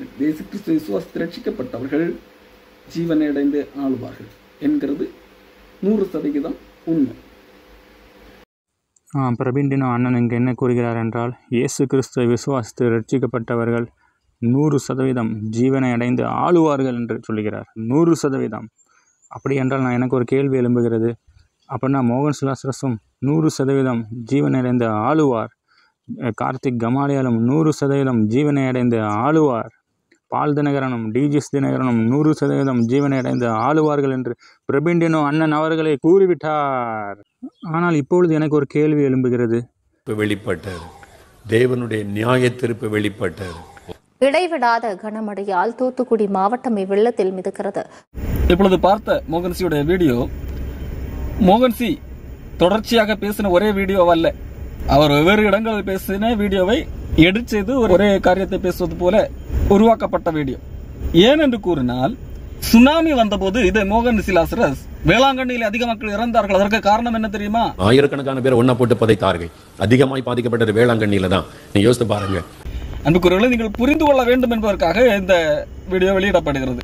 இயேசு கிறிஸ்து விசுவாசத்தை ரட்சிக்கப்பட்டவர்கள் ஜீவனை அடைந்து ஆளுவார்கள் என்கிறது 100% உண்மை. பிரபீன் அண்ணன் இங்கே என்ன கூறுகிறார் என்றால், இயேசு கிறிஸ்துவை விசுவாசித்து ரட்சிக்கப்பட்டவர்கள் 100% ஜீவனை அடைந்து ஆளுவார்கள் என்று சொல்லுகிறார். 100%. அப்படி என்றால் எனக்கு ஒரு கேள்வி எழும்புகிறது. அப்படின்னா மோகன் சுலாசரசும் 100% ஜீவனை அடைந்து ஆளுவார், கார்த்திக் கமாலியாலும் 100% ஜீவனை அடைந்து ஆளுவார், பால் தினகரனும் டிஜிஎஸ் தினகரனும் 100% ஜீவனை அடைந்து ஆளுவார்கள் என்று பிரபீன் அண்ணன் அவர்களை கூறிவிட்டார். ஆனால் இப்பொழுது எனக்கு ஒரு கேள்வி எழும்புகிறது. வெளிப்பட்டது தேவனுடைய நியாய தீர்ப்பு வெளிப்பட்டது. இடைவிடாத கனமழையால் தூத்துக்குடி மாவட்டமே வெள்ளத்தில் மிதக்கிறது. இப்பொழுது பார்த்த மோகன்சியுடைய வீடியோ, மோகன்சி தொடர்ச்சியாக பேசின ஒரே வீடியோவல்ல. அவர் வெவ்வேறு இடங்களில் பேசின வீடியோவை எடிட் செய்து ஒரே காரியத்தை பேசுவது போல உருவாக்கப்பட்ட வீடியோ. ஏன் என்று கூறினால், சுனாமி வந்தபோது இதே மோகன் சிலாசரஸ் வேளாங்கண்ணியில் அதிக மக்கள் இறந்தார்கள். அதற்கு காரணம் என்ன தெரியுமா? ஆயிரக்கணக்கான பேர் ஒன்னா போட்டு புதைத்தார்கள். அதிகமாய் பாதிக்கப்பட்டது வேளாங்கண்ணியில தான். நீங்க யோசித்து பாருங்க. அன்புக்குரியவர்களை, நீங்கள் புரிந்து கொள்ள வேண்டும் என்பதற்காக இந்த வீடியோ வெளியிடப்படுகிறது.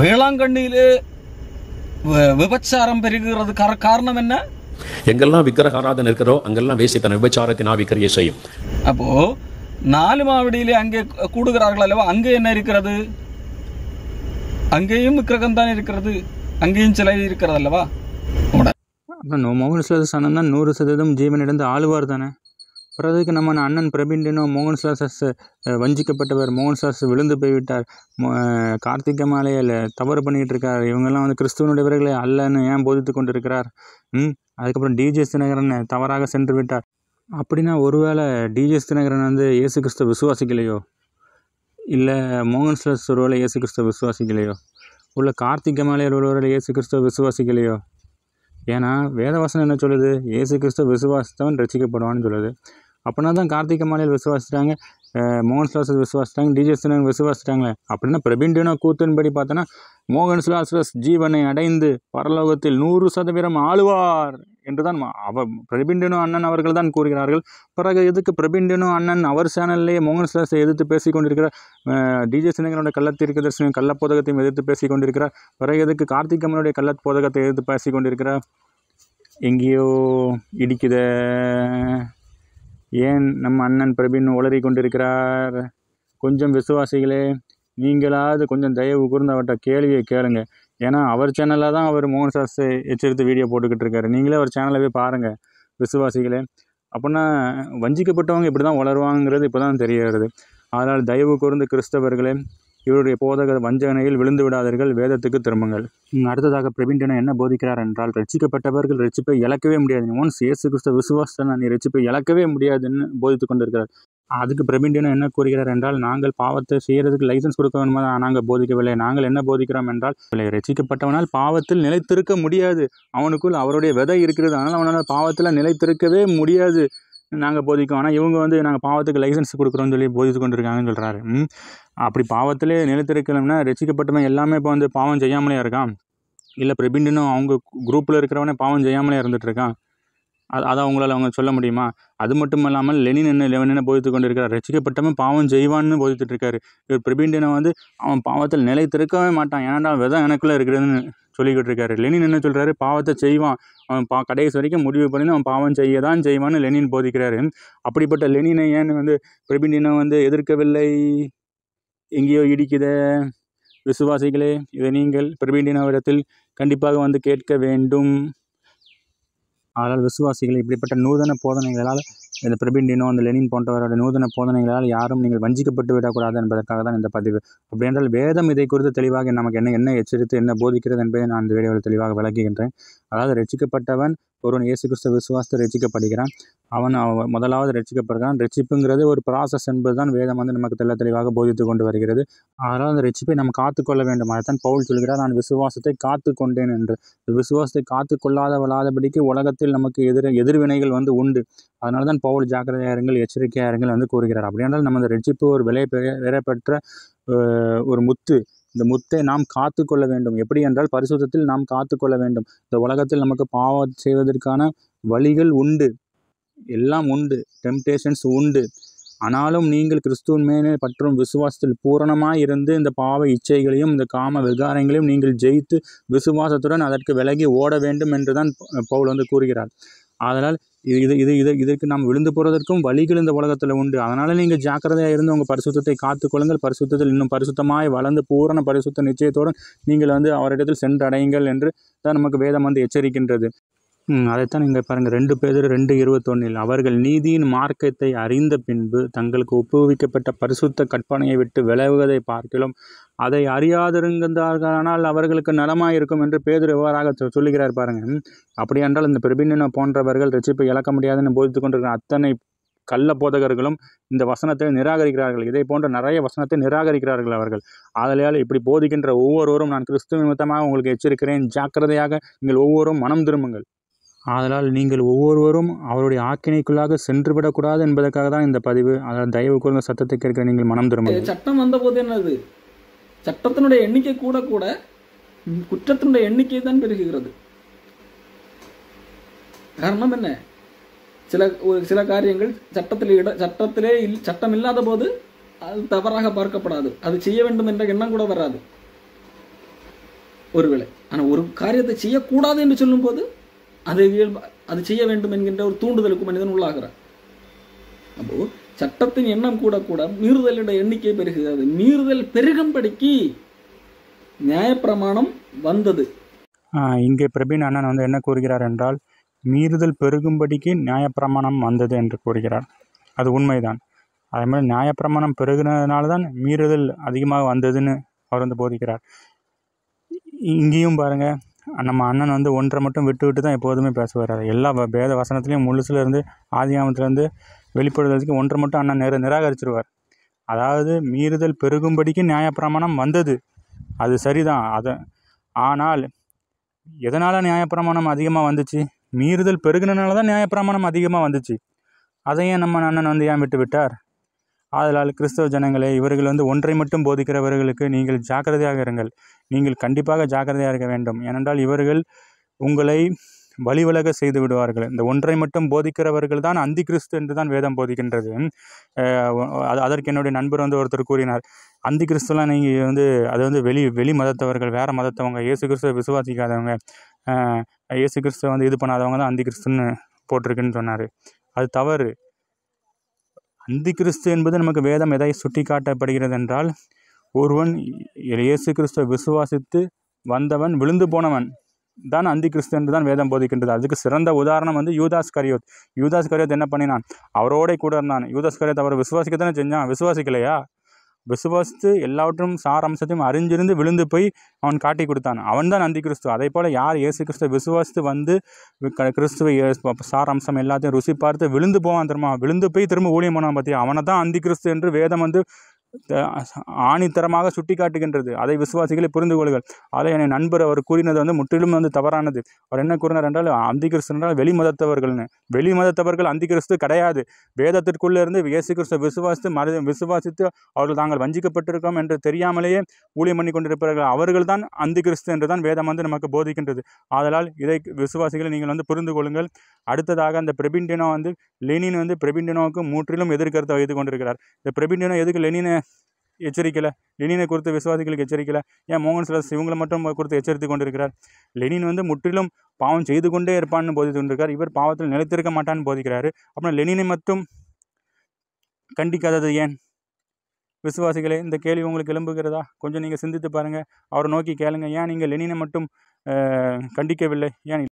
வேளாங்கண்ணியிலே விபச்சாரம் பெருகிறது. காரணம் என்ன? எங்கெல்லாம் விக்கிரக ஆராதனை இருக்கிறோ அங்கெல்லாம் வேசித்தன விபச்சாரத்தின் ஆவி கிரியை செய்யும். அப்போ 4 மாவடியிலே அங்கே கூடுகிறார்கள் அல்லவா? அங்கே என்ன இருக்கிறது? அங்கேயும் விக்கிரகம் தான் இருக்கிறது, அங்கேயும் சிலை இருக்கிறது அல்லவா? மோகன் சுலாசஸ் அண்ணன் தான் 100% ஜீவனிடந்து ஆளுவார் தானே. பிறகு நம்ம அண்ணன் பிரபீன் மோகன் சுலாசஸ் வஞ்சிக்கப்பட்டவர், மோகன் சுலாசஸ் விழுந்து போய்விட்டார், கார்த்திக் கமாலியால் தவறு பண்ணிகிட்டு இருக்கார், இவங்கெல்லாம் கிறிஸ்துவனுடையவர்களே அல்லன்னு ஏன் போதித்து கொண்டு இருக்கிறார்? அதுக்கப்புறம் டிஜிஎஸ் தினகரன் தவறாக சென்று விட்டார். அப்படின்னா ஒருவேளை டிஜிஎஸ் தினகரன் இயேசு கிறிஸ்துவ விசுவாசிக்கலையோ, இல்லை மோகன் சுலாசஸ் ஒருவேளை இயேசு கிறிஸ்துவ விசுவாசிக்கலையோ, உள்ள கார்த்திக் கமாலியால் ஒருவேளை இயேசு கிறிஸ்துவ விசுவாசிக்கலையோ? ஏன்னா வேதவசனம் என்ன சொல்லுது? இயேசு கிறிஸ்துவ விசுவாசித்தவன் ரட்சிக்கப்படுவான்னு சொல்லுது. அப்படின்னா தான் கார்த்திக் கமாலியால் விசுவாசிட்டாங்க, மோகன் சுலாசஸ் விசுவாசிட்டாங்க, டிஜிஎஸ் தினகரன் விசுவாசிட்டாங்களே. அப்படின்னா பிரபீன் கூத்தின்படி பார்த்தோன்னா மோகன் சுலாசஸ் ஜீவனை அடைந்து பரலோகத்தில் 100% ஆளுவார் என்றுதான் பிரபீன் அண்ணன் அவர்கள் தான் கூறுகிறார்கள். பிறகு எதுக்கு பிரபீன் அண்ணன் அவர் சேனல்லேயே மோகன் சுலாசஸை எதிர்த்து பேசிக் கொண்டிருக்கிறார், டிஜிஎஸ் தினகரனோட கள்ளத்தீர்க்க தரிசனம் கள்ளப்போதகத்தையும் எதிர்த்து பேசிக் கொண்டிருக்கிறார். பிறகு எதுக்கு கார்த்திக் கமலுடைய கள்ளப்போதகத்தை எதிர்த்து பேசிக் கொண்டிருக்கிறார்? எங்கேயோ இடிக்குத. ஏன் நம்ம அண்ணன் பிரபீன் உளறி கொண்டிருக்கிறார்? கொஞ்சம் விசுவாசிகளே, நீங்களாவது கொஞ்சம் தயவு கூர்ந்து அவர்கிட்ட கேள்வியை கேளுங்க. ஏன்னா அவர் சேனலில் தான் அவர் மோகன் சுலாசஸை எச்சரித்து வீடியோ போட்டுக்கிட்டு இருக்காரு. நீங்களே அவர் சேனலவே பாருங்கள் விசுவாசிகளே. அப்படின்னா வஞ்சிக்கப்பட்டவங்க இப்படி தான் வளருவாங்கிறது இப்போ தான் தெரிய வருது. அதனால் தயவு கூர்ந்து கிறிஸ்தவர்களே, இவருடைய போதக வஞ்சனையில் விழுந்து விடாதீர்கள், வேதத்துக்கு திரும்புங்கள். அடுத்ததாக பிரபீன் என்ன போதிக்கிறார் என்றால், ரட்சிக்கப்பட்டவர்கள் ரட்சிப்பை இழக்கவே முடியாது. ஒன்ஸ் இயேசு கிறிஸ்துவ விசுவாசத்தை நீ ரட்சிப்பை இழக்கவே முடியாதுன்னு போதித்து கொண்டிருக்கிறார். அதுக்கு பிரபீன் என்ன கூறுகிறார் என்றால், நாங்கள் பாவத்தை செய்கிறதுக்கு லைசன்ஸ் கொடுக்க வேணுமா? நாங்கள் போதிக்கவில்லை. நாங்கள் என்ன போதிக்கிறோம் என்றால், ரட்சிக்கப்பட்டவனால் பாவத்தில் நிலைத்திருக்க முடியாது. அவனுக்குள் அவருடைய விதை இருக்கிறது, அதனால் அவனால் பாவத்தில் நிலைத்திருக்கவே முடியாது நாங்கள் போதிக்கோம். ஆனால் இவங்க நாங்கள் பாவத்துக்கு லைசன்ஸ் கொடுக்குறோன்னு சொல்லி போதித்து கொண்டு இருக்காங்கன்னு சொல்கிறாரு. அப்படி பாவத்திலே நிலைத்திருக்கணும்னா ரட்சிக்கப்பட்டவன் எல்லாமே இப்போ பாவம் செய்யாமலே இருக்கான்? இல்லை பிரபீன் அவங்க குரூப்பில் இருக்கிறவனே பாவம் செய்யாமலே இருந்துகிட்டு இருக்கான்? அதை அவங்க சொல்ல முடியுமா? அது மட்டும் இல்லாமல் லெனின் என்ன போதித்து கொண்டு இருக்கிறார், ரட்சிக்கப்பட்டவன் பாவம் செய்வான்னு போதித்துட்டு இருக்காரு. இவர் பிரபீன் அவன் பாவத்தில் நிலைத்திருக்கவே மாட்டான், ஏன்னா விதம் எனக்குள்ளே இருக்கிறதுன்னு சொல்லிக்கிட்டு இருக்காரு. லெனின் என்ன சொல்கிறாரு? பாவத்தை செய்வான், அவன் கடைசி வரைக்கும் முடிவு பண்ணி அவன் பாவம் செய்ய தான் செய்வான்னு லெனின் போதிக்கிறாரு. அப்படிப்பட்ட லெனினை ஏன் பிரபீன் எதிர்க்கவில்லை? எங்கேயோ இடிக்குத. விசுவாசிகளே, இதை நீங்கள் பிரபீன் இடத்தில் கண்டிப்பாக கேட்க வேண்டும். ஆனால் விசுவாசிகள் இப்படிப்பட்ட நூதன போதனைகளால், இந்த பிரபீன் லெனின் போன்றவரோட நூதன போதனைகளால் யாரும் நீங்கள் வஞ்சிக்கப்பட்டு விடக்கூடாது என்பதற்காக தான் இந்த பதிவு. அப்படி என்றால் வேதம் இதை குறித்து தெளிவாக நமக்கு என்ன எச்சரித்து என்ன போதிக்கிறது என்பதை நான் இந்த வீடியோவில் தெளிவாக விளக்குகின்றேன். அதாவது ரட்சிக்கப்பட்டவன் ஒருவன் இயேசு கிறிஸ்துவ விசுவாசத்தை ரட்சிக்கப்படுகிறான். அவன் முதலாவது ரட்சிக்கப்படுகிறான். ரட்சிப்புங்கிறது ஒரு ப்ராசஸ் என்பது தான் வேதம் நமக்கு தெளிவாக போதித்து கொண்டு வருகிறது. அதனால் அந்த ரட்சிப்பை நம்ம காத்துக்கொள்ள வேண்டும். அதைத்தான் பவுல் சொல்கிறார், நான் விசுவாசத்தை காத்து கொண்டேன் என்று. விசுவாசத்தை காத்து கொள்ளாதபடிக்கு உலகத்தில் நமக்கு எதிர்வினைகள் உண்டு. அதனால தான் பவுல் ஜாக்கிரதையாருங்கள், எச்சரிக்கையாருங்கள் கூறுகிறார். அப்படின்றால் நம்ம இந்த ரட்சிப்பு ஒரு விலை பெறப்பெற்ற ஒரு முத்து. இந்த முத்தை நாம் காத்து கொள்ள வேண்டும். எப்படி என்றால் பரிசுத்தத்தில் நாம் காத்து கொள்ள வேண்டும். இந்த உலகத்தில் நமக்கு பாவம் செய்வதற்கான வழிகள் உண்டு, எல்லாம் உண்டு, டெம்டேஷன்ஸ் உண்டு. ஆனாலும் நீங்கள் கிறிஸ்துவின் மேலே பற்றும் விசுவாசத்தில் பூரணமாய் இருந்து இந்த பாவ இச்சைகளையும் இந்த காம விகாரங்களையும் நீங்கள் ஜெயித்து விசுவாசத்துடன் அதற்கு விலகி ஓட வேண்டும் என்று தான் பவுல் கூறுகிறார். அதனால் இதற்கு நாம் விழுந்து போகிறதற்கும் வழிகள் இந்த உலகத்தில் உண்டு. அதனால் நீங்கள் ஜாக்கிரதையாக இருந்து உங்கள் பரிசுத்தத்தை காத்துக்கொள்ளுங்கள். பரிசுத்தத்தில் இன்னும் பரிசுத்தமாய் வளர்ந்து பூரண பரிசுத்த நிச்சயத்தோடு நீங்கள் அவரிடத்தில் சென்றடையுங்கள் என்று தான் நமக்கு வேதம் எச்சரிக்கின்றது. அதைத்தான் இங்கே பாருங்கள், 2 பேதுரு 2:21 அவர்கள் நீதியின் மார்க்கத்தை அறிந்த பின்பு தங்களுக்கு ஒப்புவிக்கப்பட்ட பரிசுத்த கற்பனையை விட்டு விலகுவதை பார்க்கிலும் அதை அறியாதிருந்தார்களானால் அவர்களுக்கு நலமாயிருக்கும் என்று பேதுரு எவ்வாறாக சொல்லுகிறார் பாருங்கள். அப்படியென்றால் இந்த பிரபின்னினோ போன்றவர்கள் ரட்சிப்பை இழக்க முடியாதுன்னு போதித்து கொண்டிருக்கிற அத்தனை கள்ள போதகர்களும் இந்த வசனத்தை நிராகரிக்கிறார்கள். இதை போன்ற நிறைய வசனத்தை நிராகரிக்கிறார்கள் அவர்கள். ஆதலால் இப்படி போதிக்கின்ற ஒவ்வொருவரும் நான் கிறிஸ்துவ நிமித்தமாக உங்களுக்கு எச்சரிக்கிறேன், ஜாக்கிரதையாக நீங்கள் ஒவ்வொருவரும் மனம் திரும்புங்கள். ஆதலால் நீங்கள் ஒவ்வொருவரும் அவருடைய ஆக்கினைக்குள்ளாக சென்று விடக்கூடாது என்பதற்காக தான் இந்த பதிவு. அதாவது தயவு கூர்ந்த சத்தத்தை கேட்கிற நீங்கள் மனம் திரும்புங்கள். சட்டம் வந்த போது என்னது, சட்டத்தினுடைய எண்ணிக்கை கூட கூட குற்றத்தினுடைய எண்ணிக்கை தான் பெருகுகிறது. காரணம் என்ன? சில காரியங்கள் சட்டம் இல்லாத போது அது தவறாக பார்க்கப்படாது, அது செய்ய வேண்டும் என்ற எண்ணம் கூட வராது ஒருவேளை. ஆனால் ஒரு காரியத்தை செய்யக்கூடாது என்று சொல்லும் போது அது செய்ய வேண்டும் என்கின்ற ஒரு தூண்டுதலுக்கு மனிதன் உள்ளாகிறார். அப்போ சட்டத்தின் எண்ணம் கூட கூட மீறுதலுடைய எண்ணிக்கை பெருகுகிறது. மீறுதல் பெருகும்படிக்கு நியாயப்பிரமாணம் வந்தது. இங்கே பிரபீன் அண்ணன் என்ன கூறுகிறார் என்றால், மீறுதல் பெருகும்படிக்கு நியாயப்பிரமாணம் வந்தது என்று கூறுகிறார். அது உண்மைதான். அதே மாதிரி நியாயப்பிரமாணம் பெருகினதுனால தான் மீறுதல் அதிகமாக வந்ததுன்னு அவர் போதிக்கிறார். இங்கேயும் பாருங்கள், நம்ம அண்ணன் ஒன்றை மட்டும் விட்டு தான் எப்போதுமே பேசுவார். எல்லா வேத வசனத்துலேயும் முழுசுலேருந்து ஆதியாமத்துலேருந்து வெளிப்படுறதுக்கு ஒன்றை மட்டும் அண்ணன் நிராகரிச்சிருவார். அதாவது மீறுதல் பெருகும்படிக்கு நியாயப்பிரமாணம் வந்தது, அது சரிதான். ஆனால் எதனால் நியாயப்பிரமாணம் அதிகமாக வந்துச்சு? மீறுதல் பெருகினால தான் நியாயப்பிரமாணம் அதிகமாக வந்துச்சு. அதையே நம்ம அண்ணன் ஏன் விட்டு விட்டார்? ஆதலால் கிறிஸ்தவ ஜனங்களே, இவர்கள் ஒன்றை மட்டும் போதிக்கிறவர்களுக்கு நீங்கள் ஜாக்கிரதையாக இருங்கள். நீங்கள் கண்டிப்பாக ஜாக்கிரதையாக இருக்க வேண்டும். ஏனென்றால் இவர்கள் உங்களை வழிவிலக செய்து விடுவார்கள். இந்த ஒன்றை மட்டும் போதிக்கிறவர்கள் தான் அந்தி கிறிஸ்து என்று தான் வேதம் போதிக்கின்றது. அதற்கு என்னுடைய நண்பர் ஒருத்தர் கூறினார், அந்தி கிறிஸ்துலாம் நீங்கள் அது வெளி மதத்தவர்கள், வேறு மதத்தவங்க, இயேசு கிறிஸ்துவை விசுவாசிக்காதவங்க, இயேசு கிறிஸ்துவை இது பண்ணாதவங்க தான் அந்தி கிறிஸ்துன்னு போட்டிருக்குன்னு சொன்னார். அது தவறு. அந்தி கிறிஸ்து என்பது நமக்கு வேதம் எதை சுட்டி காட்டப்படுகிறது என்றால், ஒருவன் இயேசு கிறிஸ்துவை விசுவாசித்து வந்தவன் விழுந்து போனவன் தான் அந்தி கிறிஸ்து என்று தான் வேதம் போதிக்கின்றது. அதுக்கு சிறந்த உதாரணம் யூதாஸ் கரியோத். யூதாஸ் கரியோத் என்ன பண்ணினான்? அவரோட கூட இருந்தான். யூதாஸ் கரியோத் அவரை விசுவாசிக்கத்தானே செஞ்சான். விசுவாசிக்கலையா? விசுவாசித்து எல்லாவற்றும் சாரம்சத்தையும் அறிஞ்சிருந்து விழுந்து போய் அவன் காட்டி கொடுத்தான். அவன் தான் அந்தி கிறிஸ்து. அதே போல் யார் இயேசு கிறிஸ்துவை விசுவாசித்து வந்து கிறிஸ்துவை சாரம்சம் எல்லாத்தையும் ருசி பார்த்து விழுந்து போவான் தெரியுமா? விழுந்து போய் திரும்ப ஊழியம் போனான் பார்த்தியா, அவனை தான் அந்தி கிறிஸ்து என்று வேதம் ஆணித்தரமாக சுட்டி காட்டுகின்றது. அதை விசுவாசிகளை புரிந்து கொள்ளுங்கள். அதை என் நண்பர் அவர் கூறினது முற்றிலும் தவறானது. அவர் என்ன கூறினார் என்றால், அந்தி கிறிஸ்து என்றால் வெளி மதத்தவர்கள்னு. வெளி மதத்தவர்கள் அந்தி கிறிஸ்து கிடையாது. வேதத்திற்குள்ளே இருந்து இயேசு கிறிஸ்துவை விசுவாசித்து அவர்கள் தாங்கள் வஞ்சிக்கப்பட்டிருக்கோம் என்று தெரியாமலேயே ஊழியம் பண்ணி கொண்டிருப்பார்கள். அவர்கள் தான் அந்தி கிறிஸ்து என்று தான் வேதம் நமக்கு போதிக்கின்றது. ஆதலால் இதை விசுவாசிகளை நீங்கள் புரிந்து கொள்ளுங்கள். அடுத்ததாக அந்த பிரபின்டினோ லெனின் பிரபின்டினோவுக்கு முற்றிலும் எதிர்கருத்தை வைத்து கொண்டிருக்கிறார். இந்த பிரபின்டினோ எதுக்கு லெனினை எச்சரிக்கலை? லெனினை குறித்து விசுவாசிகளுக்கு எச்சரிக்கலை. ஏன் மோகன் சிலஸ் இவங்களை மட்டும் குறித்து எச்சரித்து கொண்டிருக்கிறார்? லெனின் முற்றிலும் பாவம் செய்து கொண்டே இருப்பான்னு போதித்து கொண்டிருக்கார். இவர் பாவத்தில் நிலைத்திருக்க மாட்டான்னு போதிக்கிறாரு. அப்புறம் லெனினை மட்டும் கண்டிக்காதது ஏன்? விசுவாசிகளே, இந்த கேள்வி உங்களுக்கு எழும்புகிறதா? கொஞ்சம் நீங்கள் சிந்தித்து பாருங்கள். அவரை நோக்கி கேளுங்க, ஏன் நீங்கள் லெனினை மட்டும் கண்டிக்கவில்லை? ஏன்